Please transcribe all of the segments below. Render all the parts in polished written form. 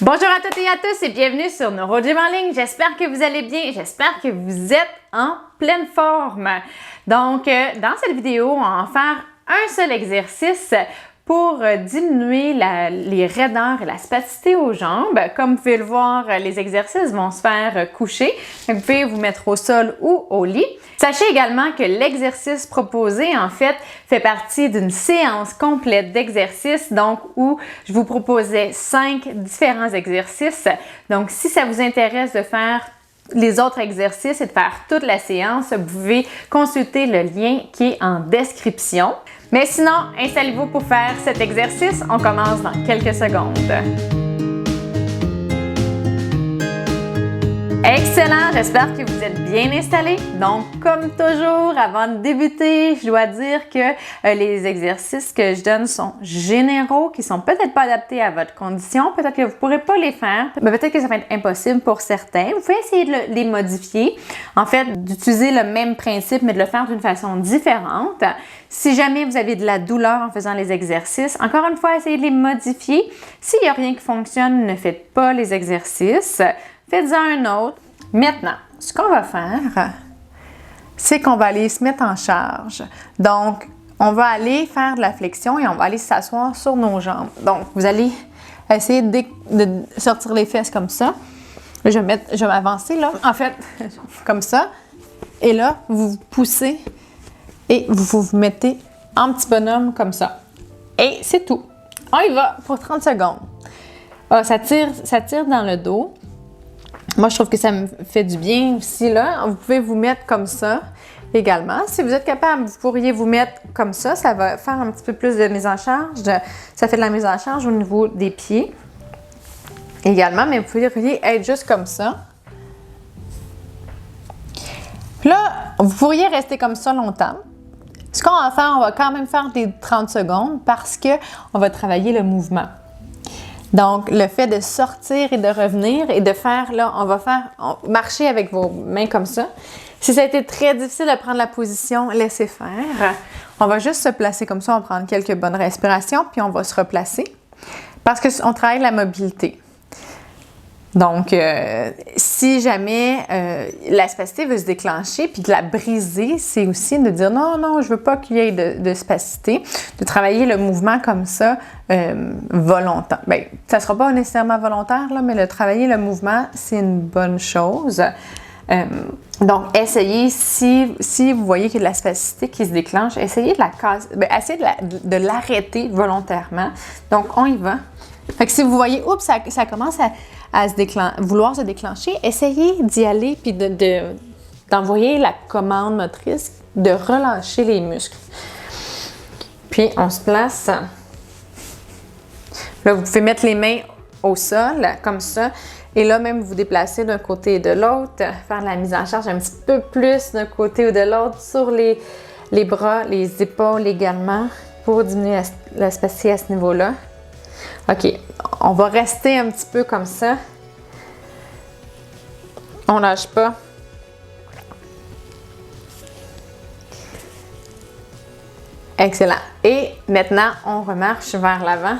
Bonjour à toutes et à tous et bienvenue sur NeuroGym en ligne. J'espère que vous allez bien, j'espère que vous êtes en pleine forme. Donc, dans cette vidéo, on va faire un seul exercice pour diminuer les raideurs et la spasticité aux jambes. Comme vous pouvez le voir, les exercices vont se faire coucher. Donc, vous pouvez vous mettre au sol ou au lit. Sachez également que l'exercice proposé, en fait partie d'une séance complète d'exercices, donc où je vous proposais 5 différents exercices. Donc, si ça vous intéresse de faire les autres exercices et de faire toute la séance, vous pouvez consulter le lien qui est en description. Mais sinon, installez-vous pour faire cet exercice. On commence dans quelques secondes. Excellent! J'espère que vous êtes bien installés. Donc, comme toujours, avant de débuter, je dois dire que les exercices que je donne sont généraux, qui sont peut-être pas adaptés à votre condition. Peut-être que vous ne pourrez pas les faire, mais peut-être que ça va être impossible pour certains. Vous pouvez essayer de les modifier. En fait, d'utiliser le même principe, mais de le faire d'une façon différente. Si jamais vous avez de la douleur en faisant les exercices, encore une fois, essayez de les modifier. S'il n'y a rien qui fonctionne, ne faites pas les exercices. Faites-en un autre. Maintenant, ce qu'on va faire, c'est qu'on va aller se mettre en charge. Donc, on va aller faire de la flexion et on va aller s'asseoir sur nos jambes. Donc, vous allez essayer de sortir les fesses comme ça. Je vais m'avancer là. En fait, comme ça. Et là, vous vous poussez et vous vous mettez en petit bonhomme comme ça. Et c'est tout. On y va pour 30 secondes. Ah, ça tire dans le dos. Moi, je trouve que ça me fait du bien aussi, là. Vous pouvez vous mettre comme ça également. Si vous êtes capable, vous pourriez vous mettre comme ça. Ça va faire un petit peu plus de mise en charge. Ça fait de la mise en charge au niveau des pieds également, mais vous pourriez être juste comme ça. Là, vous pourriez rester comme ça longtemps. Ce qu'on va faire, on va quand même faire des 30 secondes parce qu'on va travailler le mouvement. Donc, le fait de sortir et de revenir et de faire, là, on va marcher avec vos mains comme ça. Si ça a été très difficile de prendre la position, laissez faire. On va juste se placer comme ça, on va prendre quelques bonnes respirations, puis on va se replacer parce qu'on travaille la mobilité. Donc, si jamais la spasticité veut se déclencher puis de la briser, c'est aussi de dire non, je veux pas qu'il y ait de spasticité, de travailler le mouvement comme ça volontaire. Bien, ça sera pas nécessairement volontaire, là, mais de travailler le mouvement, c'est une bonne chose. Donc, essayez, si vous voyez qu'il y a de la spasticité qui se déclenche, essayez de la casser, essayez de l'arrêter volontairement. Donc, on y va. Fait que si vous voyez, oups, ça commence à vouloir se déclencher, essayez d'y aller puis d'envoyer la commande motrice de relâcher les muscles. Puis on se place. Là, vous pouvez mettre les mains au sol, comme ça. Et là, même vous déplacer d'un côté et de l'autre, faire la mise en charge un petit peu plus d'un côté ou de l'autre sur les bras, les épaules également, pour diminuer la spasticité à ce niveau-là. OK, on va rester un petit peu comme ça. On lâche pas. Excellent. Et maintenant, on remarche vers l'avant.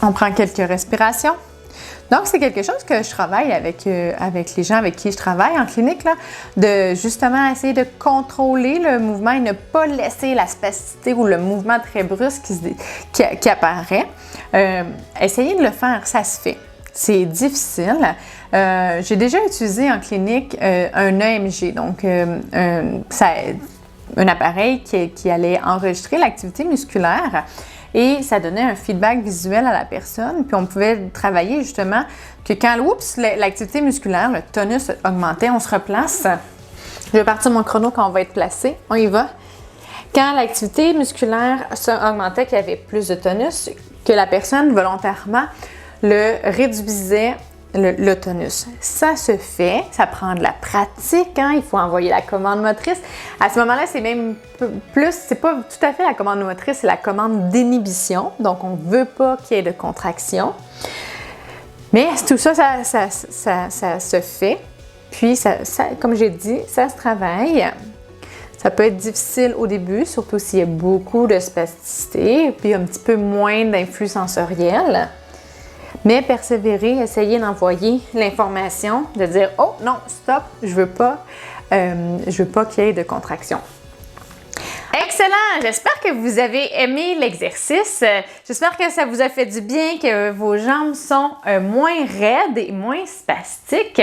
On prend quelques respirations. Donc, c'est quelque chose que je travaille avec les gens avec qui je travaille en clinique, là, de justement essayer de contrôler le mouvement et ne pas laisser la spasticité ou le mouvement très brusque qui apparaît. Essayez de le faire, ça se fait. C'est difficile. J'ai déjà utilisé en clinique un EMG, donc un appareil qui allait enregistrer l'activité musculaire. Et ça donnait un feedback visuel à la personne. Puis on pouvait travailler justement que quand l'activité musculaire, le tonus augmentait, on se replace. Je vais partir mon chrono quand on va être placé. On y va. Quand l'activité musculaire augmentait, qu'il y avait plus de tonus, que la personne volontairement le réduisait le tonus. Ça se fait, ça prend de la pratique, hein? Il faut envoyer la commande motrice. À ce moment-là, c'est même plus, c'est pas tout à fait la commande motrice, c'est la commande d'inhibition. Donc, on veut pas qu'il y ait de contraction. Mais tout ça, ça se fait. Puis, comme j'ai dit, ça se travaille. Ça peut être difficile au début, surtout s'il y a beaucoup de spasticité, puis un petit peu moins d'influx sensoriel. Mais persévérer, essayer d'envoyer l'information, de dire « Oh non, stop, je veux pas qu'il y ait de contraction ». Excellent! J'espère que vous avez aimé l'exercice. J'espère que ça vous a fait du bien, que vos jambes sont moins raides et moins spastiques.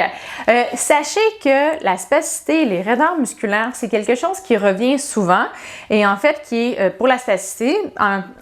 Sachez que la spasticité et les raideurs musculaires, c'est quelque chose qui revient souvent et en fait qui est, pour la spasticité,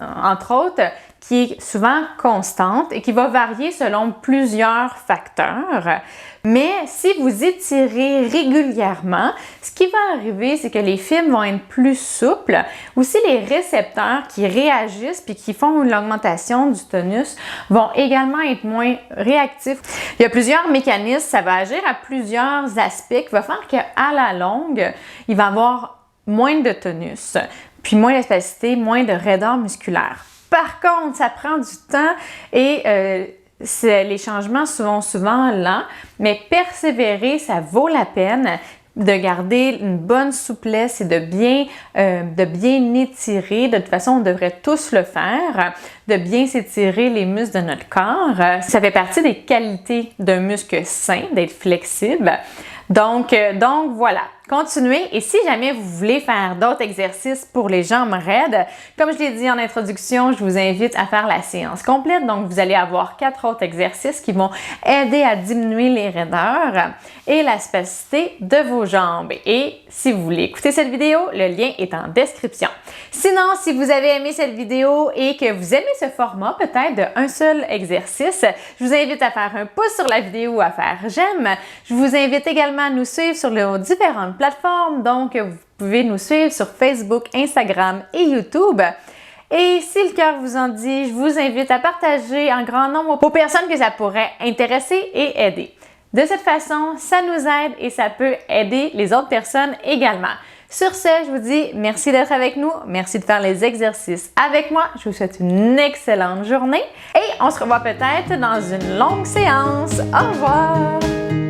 entre autres, qui est souvent constante et qui va varier selon plusieurs facteurs. Mais si vous étirez régulièrement, ce qui va arriver, c'est que les fibres vont être plus souples. Aussi, les récepteurs qui réagissent puis qui font l'augmentation du tonus vont également être moins réactifs. Il y a plusieurs mécanismes, ça va agir à plusieurs aspects qui va faire qu'à la longue, il va y avoir moins de tonus, puis moins de spasticité, moins de raideur musculaire. Par contre, ça prend du temps et les changements sont souvent lents, mais persévérer, ça vaut la peine de garder une bonne souplesse et de bien étirer. De toute façon, on devrait tous le faire, de bien s'étirer les muscles de notre corps. Ça fait partie des qualités d'un muscle sain, d'être flexible. Donc voilà, continuez et si jamais vous voulez faire d'autres exercices pour les jambes raides, comme je l'ai dit en introduction, je vous invite à faire la séance complète. Donc vous allez avoir 4 autres exercices qui vont aider à diminuer les raideurs et la spasticité de vos jambes. Et si vous voulez écouter cette vidéo, le lien est en description. Sinon, si vous avez aimé cette vidéo et que vous aimez ce format, peut-être d'un seul exercice, je vous invite à faire un pouce sur la vidéo ou à faire j'aime. Je vous invite également à nous suivre sur nos différentes plateformes. Donc, vous pouvez nous suivre sur Facebook, Instagram et YouTube. Et si le cœur vous en dit, je vous invite à partager en grand nombre aux personnes que ça pourrait intéresser et aider. De cette façon, ça nous aide et ça peut aider les autres personnes également. Sur ce, je vous dis merci d'être avec nous, merci de faire les exercices avec moi. Je vous souhaite une excellente journée et on se revoit peut-être dans une longue séance. Au revoir!